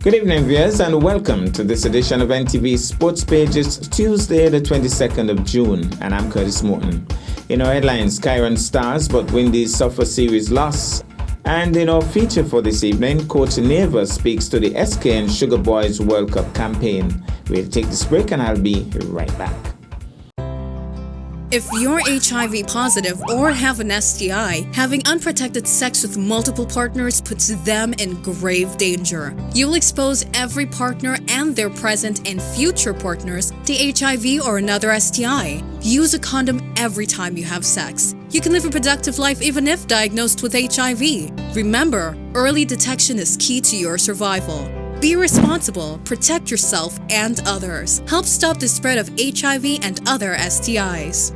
Good evening, viewers, and welcome to this edition of NTV Sports Pages, Tuesday, the 22nd of June, and I'm Curtis Morton. In our headlines, Kyron stars, but Windies suffer series loss. And in our feature for this evening, Coach Neva speaks to the SK and Sugar Boys World Cup campaign. We'll take this break, and I'll be right back. If you're HIV positive or have an STI, having unprotected sex with multiple partners puts them in grave danger. You'll expose every partner and their present and future partners to HIV or another STI. Use a condom every time you have sex. You can live a productive life even if diagnosed with HIV. Remember, early detection is key to your survival. Be responsible, protect yourself and others. Help stop the spread of HIV and other STIs.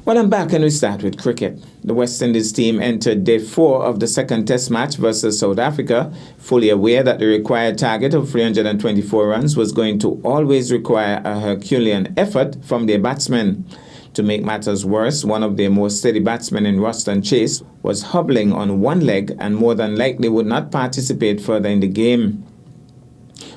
Well, I'm back, and we start with cricket. The West Indies team entered day 4 of the second test match versus South Africa, fully aware that the required target of 324 runs was going to always require a Herculean effort from their batsmen. To make matters worse, one of their more steady batsmen in Ruston Chase was hobbling on one leg and more than likely would not participate further in the game.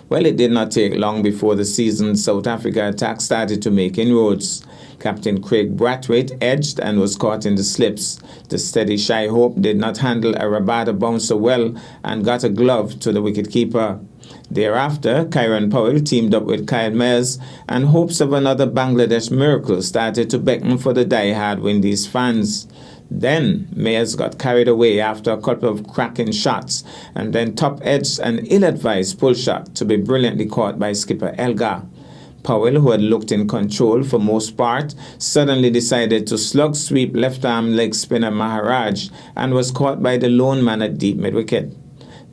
Well, it did not take long before the season's South Africa attack started to make inroads. Captain Craig Brathwaite edged and was caught in the slips. The steady Shai Hope did not handle a Rabada bouncer well and got a glove to the wicketkeeper. Thereafter, Kyron Powell teamed up with Kyle Mayers, and hopes of another Bangladesh miracle started to beckon for the die-hard Windies fans. Then Mayers got carried away after a couple of cracking shots, and then top-edged an ill-advised pull shot to be brilliantly caught by skipper Elgar. Powell, who had looked in control for most part, suddenly decided to slug sweep left-arm leg spinner Maharaj and was caught by the lone man at deep mid-wicket.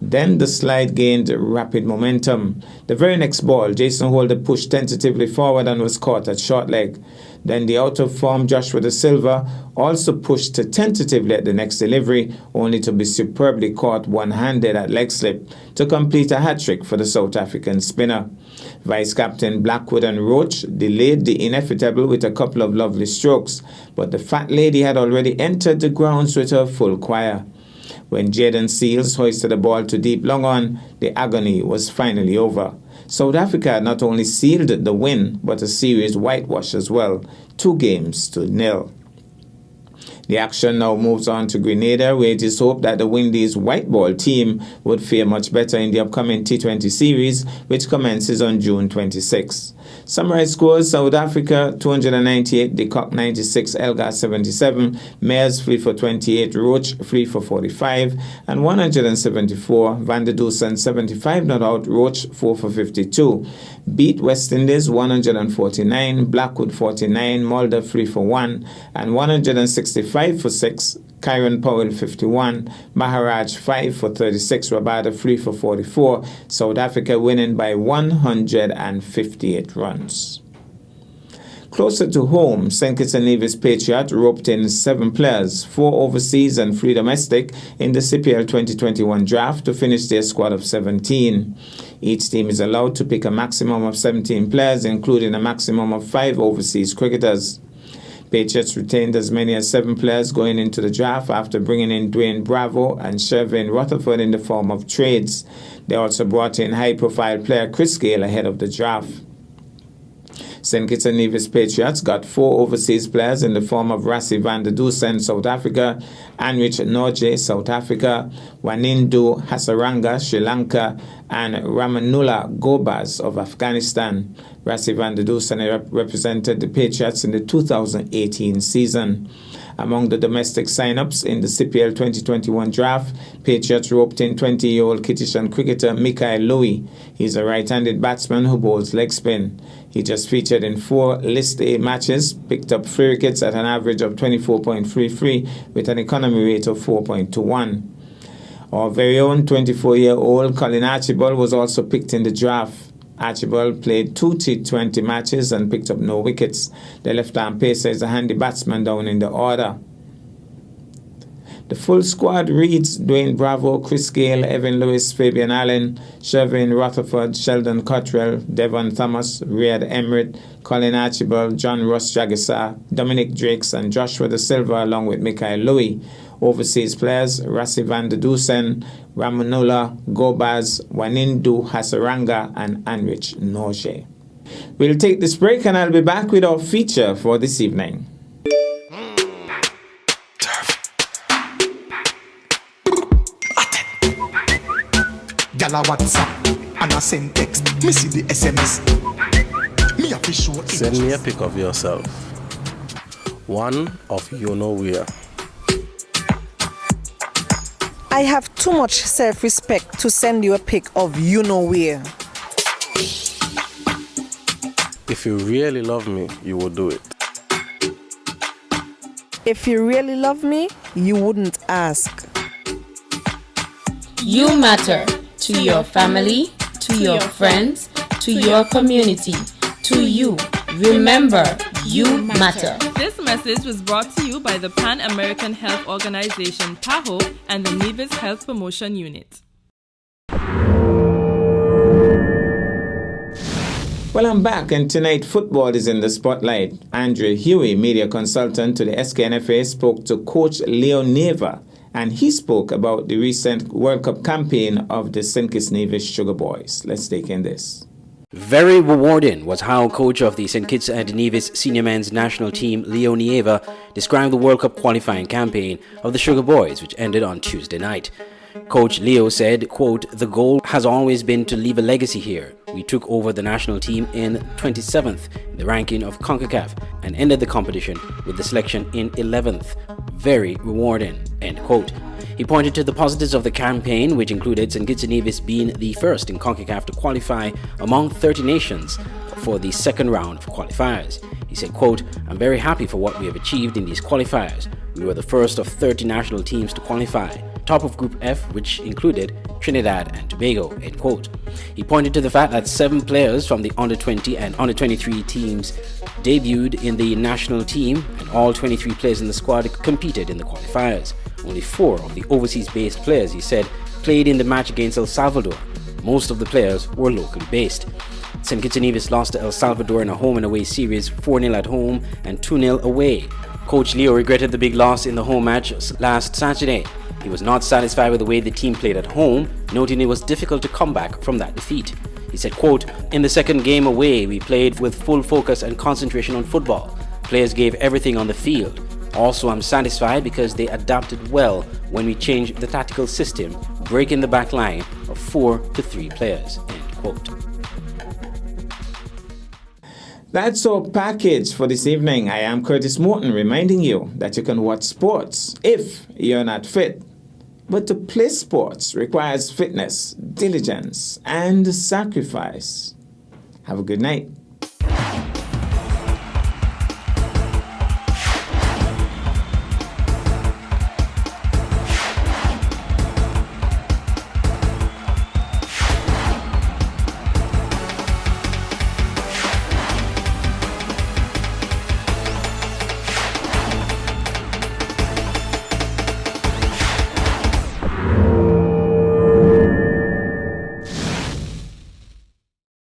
Then the slide gained rapid momentum. The very next ball, Jason Holder pushed tentatively forward and was caught at short leg. Then the out-of-form Joshua Da Silva also pushed tentatively at the next delivery, only to be superbly caught one-handed at leg slip to complete a hat-trick for the South African spinner. Vice-captain Blackwood and Roach delayed the inevitable with a couple of lovely strokes, but the fat lady had already entered the grounds with her full choir. When Jayden Seales hoisted the ball to deep long on, the agony was finally over. South Africa not only sealed the win, but a series whitewash as well, 2-0. The action now moves on to Grenada, where it is hoped that the Windies white ball team would fare much better in the upcoming T20 series, which commences on June 26. Summarized scores: South Africa 298, De Kock 96, Elgar 77, Mayers 3 for 28, Roach 3 for 45, and 174, Van der Dusen 75 not out, Roach 4 for 52. Beat West Indies 149, Blackwood 49, Mulder 3 for 1, and 165 for 6. Kyron Powell 51, Maharaj 5 for 36, Rabada 3 for 44, South Africa winning by 158 runs. Closer to home, St. Kitts and Nevis Patriot roped in 7 players, 4 overseas and 3 domestic, in the CPL 2021 draft to finish their squad of 17. Each team is allowed to pick a maximum of 17 players, including a maximum of 5 overseas cricketers. Patriots retained as many as 7 players going into the draft after bringing in Dwayne Bravo and Shervin Rutherford in the form of trades. They also brought in high-profile player Chris Gayle ahead of the draft. St. Kitts and Nevis Patriots got 4 overseas players in the form of Rassie van der Dusen, South Africa, Anrich Norje, South Africa, Wanindu Hasaranga, Sri Lanka, and Ramanullah Gobas of Afghanistan. Rassie van der Dusen represented the Patriots in the 2018 season. Among the domestic sign-ups in the CPL 2021 draft, Patriots roped in 20-year-old Kittitian cricketer Mikael Louis. He's a right-handed batsman who bowls leg spin. He just featured in 4 List A matches, picked up 3 wickets at an average of 24.33 with an economy rate of 4.21. Our very own 24-year-old Colin Archibald was also picked in the draft. Archibald played 2 T20 matches and picked up no wickets. The left-arm pacer is a handy batsman down in the order. The full squad reads Dwayne Bravo, Chris Gale, Evan Lewis, Fabian Allen, Shervin Rutherford, Sheldon Cottrell, Devon Thomas, Riyad Emrit, Colin Archibald, John Ross Jagisa, Dominic Drakes, and Joshua Da Silva, along with Mikael Louis. Overseas players, Rassi van der Dusen, Ramanula, Gobaz, Wanindu Hasaranga, and Anrich Norge. We'll take this break and I'll be back with our feature for this evening. Gala WhatsApp and I send text. Me see the SMS. Me have to show images. Send me a pic of yourself. One of you know where. I have too much self-respect to send you a pic of you know where. If you really love me, you will do it. If you really love me, you wouldn't ask. You matter to your family, to your friends, to your community, to you. Remember, you matter. This message was brought to you by the Pan American Health Organization, PAHO, and the Nevis Health Promotion Unit. Well, I'm back, and tonight football is in the spotlight. Andrew Huey, media consultant to the SKNFA, spoke to coach Leo Neva, and he spoke about the recent World Cup campaign of the St. Kitts Nevis Sugar Boys. Let's take in this. Very rewarding was how coach of the St. Kitts and Nevis senior men's national team, Leo Nieva, described the World Cup qualifying campaign of the Sugar Boys, which ended on Tuesday night. Coach Leo said, quote, "The goal has always been to leave a legacy here. We took over the national team in 27th in the ranking of CONCACAF and ended the competition with the selection in 11th. Very rewarding," end quote. He pointed to the positives of the campaign, which included St. Kitts and Nevis being the first in CONCACAF to qualify among 30 nations for the second round of qualifiers. He said, quote, "I'm very happy for what we have achieved in these qualifiers. We were the first of 30 national teams to qualify, top of Group F, which included Trinidad and Tobago," end quote. He pointed to the fact that 7 players from the under-20 and under-23 teams debuted in the national team, and all 23 players in the squad competed in the qualifiers. Only 4 of the overseas-based players, he said, played in the match against El Salvador. Most of the players were locally based. St. Kitts and Nevis lost to El Salvador in a home and away series, 4-0 at home and 2-0 away. Coach Leo regretted the big loss in the home match last Saturday. He was not satisfied with the way the team played at home, noting it was difficult to come back from that defeat. He said, quote, "In the second game away, we played with full focus and concentration on football. Players gave everything on the field. Also, I'm satisfied because they adapted well when we changed the tactical system, breaking the back line of 4 to 3 players," end quote. That's our package for this evening. I am Curtis Morton, reminding you that you can watch sports if you're not fit. But to play sports requires fitness, diligence, and sacrifice. Have a good night.